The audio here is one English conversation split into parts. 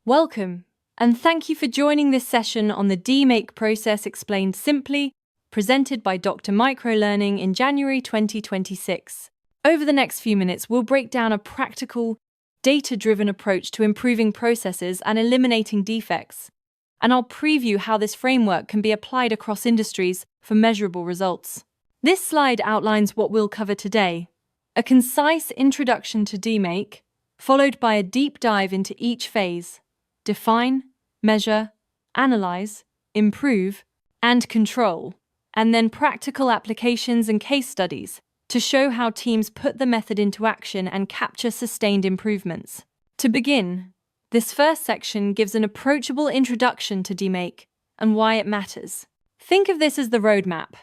Welcome, and thank you for joining this session on the DMAIC process explained simply, presented by Dr. Microlearning in January 2026. Over the next few minutes, we'll break down a practical, data-driven approach to improving processes and eliminating defects, and I'll preview how this framework can be applied across industries for measurable results. This slide outlines what we'll cover today: a concise introduction to DMAIC, followed by a deep dive into each phase: define, measure, analyze, improve, and control, and then practical applications and case studies to show how teams put the method into action and capture sustained improvements. To begin, this first section gives an approachable introduction to DMAIC and why it matters. Think of this as the roadmap.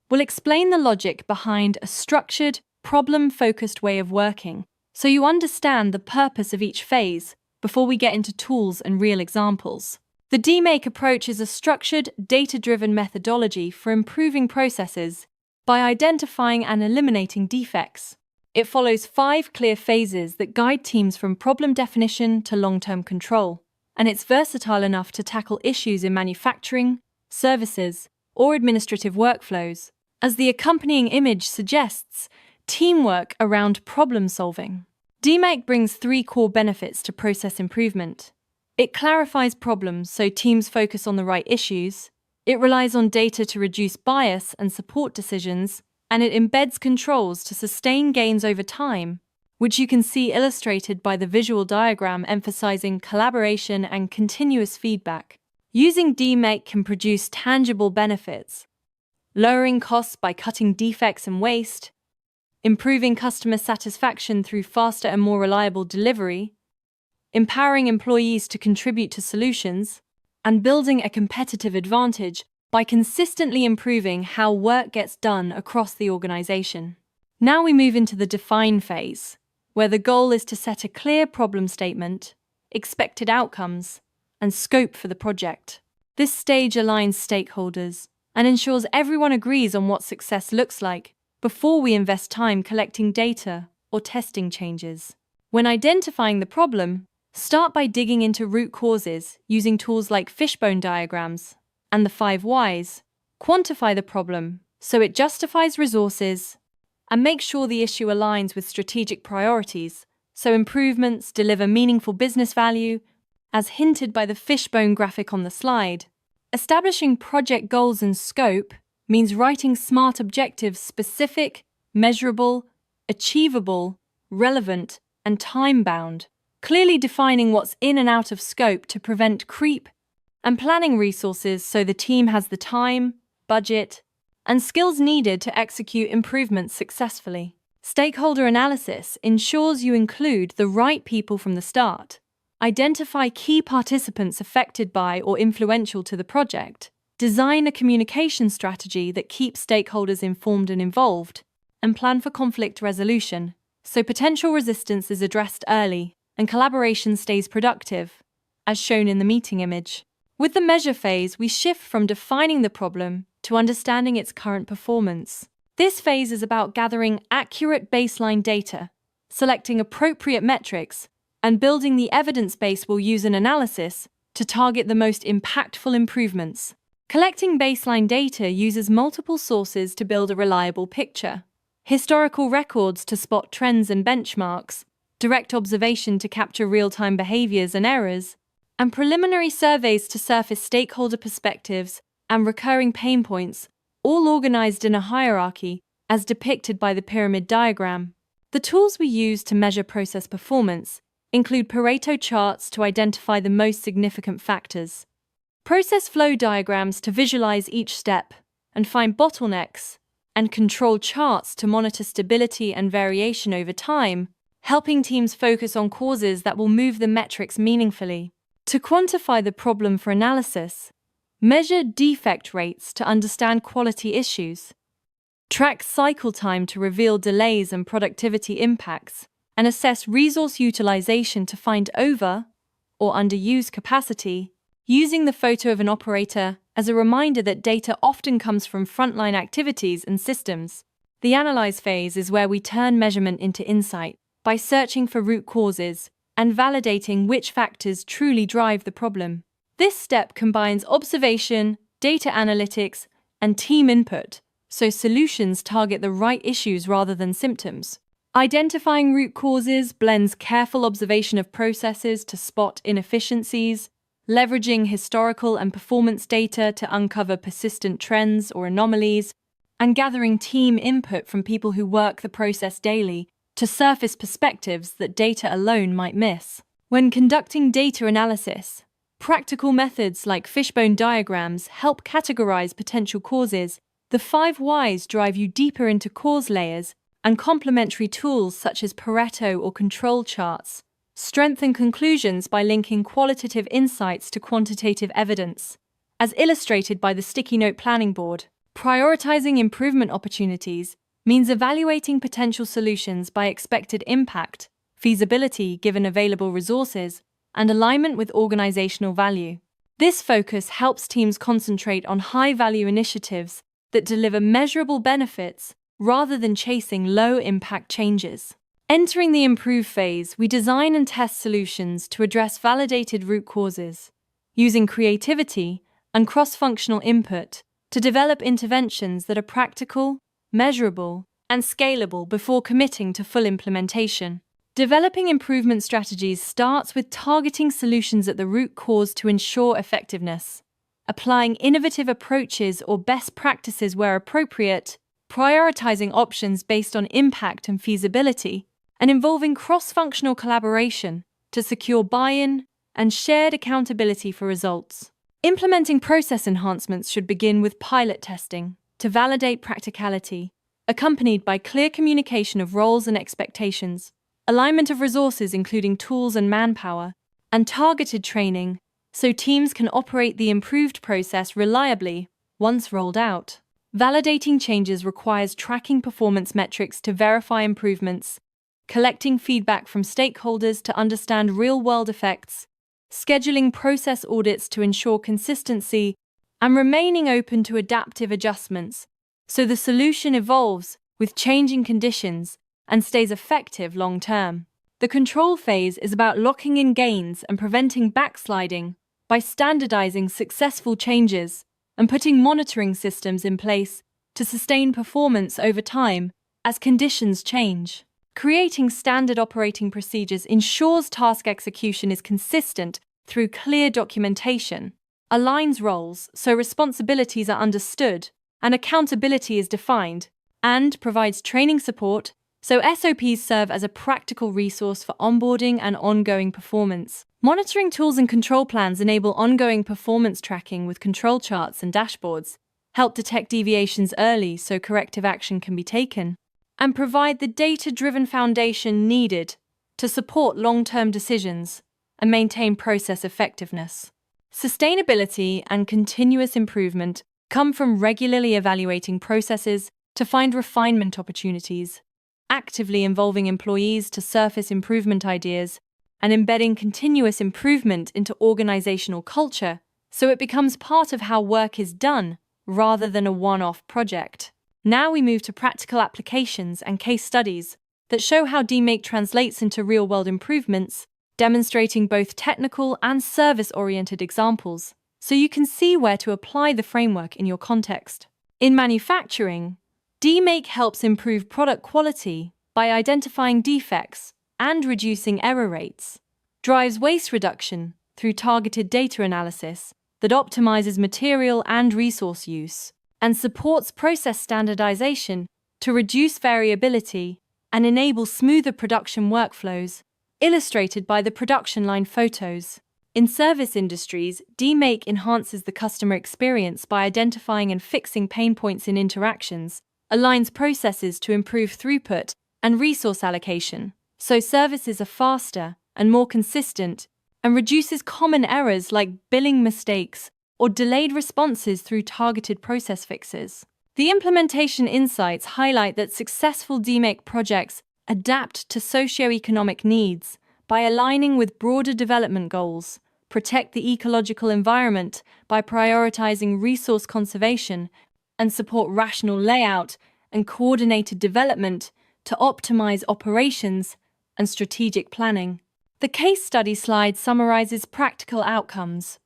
We'll explain the logic behind a structured, problem-focused way of working, so you understand the purpose of each phase before we get into tools and real examples. The DMAIC approach is a structured, data-driven methodology for improving processes by identifying and eliminating defects. It follows 5 clear phases that guide teams from problem definition to long-term control, and it's versatile enough to tackle issues in manufacturing, services, or administrative workflows. As the accompanying image suggests, teamwork around problem-solving. DMAIC brings 3 core benefits to process improvement. It clarifies problems so teams focus on the right issues, it relies on data to reduce bias and support decisions, and it embeds controls to sustain gains over time, which you can see illustrated by the visual diagram emphasizing collaboration and continuous feedback. Using DMAIC can produce tangible benefits: lowering costs by cutting defects and waste, improving customer satisfaction through faster and more reliable delivery, empowering employees to contribute to solutions, and building a competitive advantage by consistently improving how work gets done across the organization. Now we move into the define phase, where the goal is to set a clear problem statement, expected outcomes, and scope for the project. This stage aligns stakeholders and ensures everyone agrees on what success looks like before we invest time collecting data or testing changes. When identifying the problem, start by digging into root causes using tools like fishbone diagrams and the 5 whys. Quantify the problem so it justifies resources, and make sure the issue aligns with strategic priorities so improvements deliver meaningful business value, as hinted by the fishbone graphic on the slide. Establishing project goals and scope means writing SMART objectives: specific, measurable, achievable, relevant, and time-bound, clearly defining what's in and out of scope to prevent creep, and planning resources so the team has the time, budget, and skills needed to execute improvements successfully. Stakeholder analysis ensures you include the right people from the start, identify key participants affected by or influential to the project, design a communication strategy that keeps stakeholders informed and involved, and plan for conflict resolution so potential resistance is addressed early and collaboration stays productive, as shown in the meeting image. With the measure phase, we shift from defining the problem to understanding its current performance. This phase is about gathering accurate baseline data, selecting appropriate metrics, and building the evidence base we'll use in analysis to target the most impactful improvements. Collecting baseline data uses multiple sources to build a reliable picture: historical records to spot trends and benchmarks, direct observation to capture real-time behaviors and errors, and preliminary surveys to surface stakeholder perspectives and recurring pain points, all organized in a hierarchy as depicted by the pyramid diagram. The tools we use to measure process performance include Pareto charts to identify the most significant factors, process flow diagrams to visualize each step and find bottlenecks, and control charts to monitor stability and variation over time, helping teams focus on causes that will move the metrics meaningfully. To quantify the problem for analysis, measure defect rates to understand quality issues, track cycle time to reveal delays and productivity impacts, and assess resource utilization to find over or underused capacity, using the photo of an operator as a reminder that data often comes from frontline activities and systems. The analyze phase is where we turn measurement into insight by searching for root causes and validating which factors truly drive the problem. This step combines observation, data analytics, and team input, so solutions target the right issues rather than symptoms. Identifying root causes blends careful observation of processes to spot inefficiencies, leveraging historical and performance data to uncover persistent trends or anomalies, and gathering team input from people who work the process daily to surface perspectives that data alone might miss. When conducting data analysis, practical methods like fishbone diagrams help categorize potential causes. The 5 whys drive you deeper into cause layers, and complementary tools such as Pareto or control charts strengthen conclusions by linking qualitative insights to quantitative evidence, as illustrated by the sticky note planning board. Prioritizing improvement opportunities means evaluating potential solutions by expected impact, feasibility given available resources, and alignment with organizational value. This focus helps teams concentrate on high-value initiatives that deliver measurable benefits rather than chasing low-impact changes. Entering the improve phase, we design and test solutions to address validated root causes, using creativity and cross-functional input to develop interventions that are practical, measurable, and scalable before committing to full implementation. Developing improvement strategies starts with targeting solutions at the root cause to ensure effectiveness, applying innovative approaches or best practices where appropriate, prioritizing options based on impact and feasibility, and involving cross-functional collaboration to secure buy-in and shared accountability for results. Implementing process enhancements should begin with pilot testing to validate practicality, accompanied by clear communication of roles and expectations, alignment of resources including tools and manpower, and targeted training so teams can operate the improved process reliably once rolled out. Validating changes requires tracking performance metrics to verify improvements, collecting feedback from stakeholders to understand real-world effects, scheduling process audits to ensure consistency, and remaining open to adaptive adjustments so the solution evolves with changing conditions and stays effective long-term. The control phase is about locking in gains and preventing backsliding by standardizing successful changes and putting monitoring systems in place to sustain performance over time as conditions change. Creating standard operating procedures ensures task execution is consistent through clear documentation, aligns roles so responsibilities are understood and accountability is defined, and provides training support so SOPs serve as a practical resource for onboarding and ongoing performance. Monitoring tools and control plans enable ongoing performance tracking with control charts and dashboards, help detect deviations early so corrective action can be taken, and provide the data-driven foundation needed to support long-term decisions and maintain process effectiveness. Sustainability and continuous improvement come from regularly evaluating processes to find refinement opportunities, actively involving employees to surface improvement ideas, and embedding continuous improvement into organizational culture so it becomes part of how work is done rather than a one-off project. Now we move to practical applications and case studies that show how DMAIC translates into real-world improvements, demonstrating both technical and service-oriented examples, so you can see where to apply the framework in your context. In manufacturing, DMAIC helps improve product quality by identifying defects and reducing error rates, drives waste reduction through targeted data analysis that optimizes material and resource use, and supports process standardization to reduce variability and enable smoother production workflows, illustrated by the production line photos. In service industries, DMAIC enhances the customer experience by identifying and fixing pain points in interactions, aligns processes to improve throughput and resource allocation, so services are faster and more consistent, and reduces common errors like billing mistakes or delayed responses through targeted process fixes. The implementation insights highlight that successful DMAIC projects adapt to socio-economic needs by aligning with broader development goals, protect the ecological environment by prioritizing resource conservation, and support rational layout and coordinated development to optimize operations and strategic planning. The case study slide summarizes practical outcomes,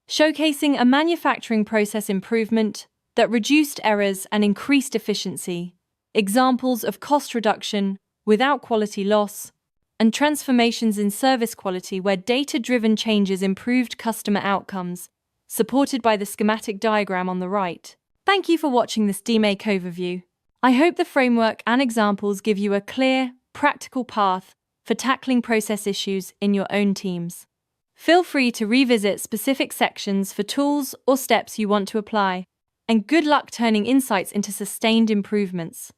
showcasing a manufacturing process improvement that reduced errors and increased efficiency, examples of cost reduction without quality loss, and transformations in service quality where data-driven changes improved customer outcomes, supported by the schematic diagram on the right. Thank you for watching this DMAIC overview. I hope the framework and examples give you a clear, practical path for tackling process issues in your own teams. Feel free to revisit specific sections for tools or steps you want to apply, and good luck turning insights into sustained improvements.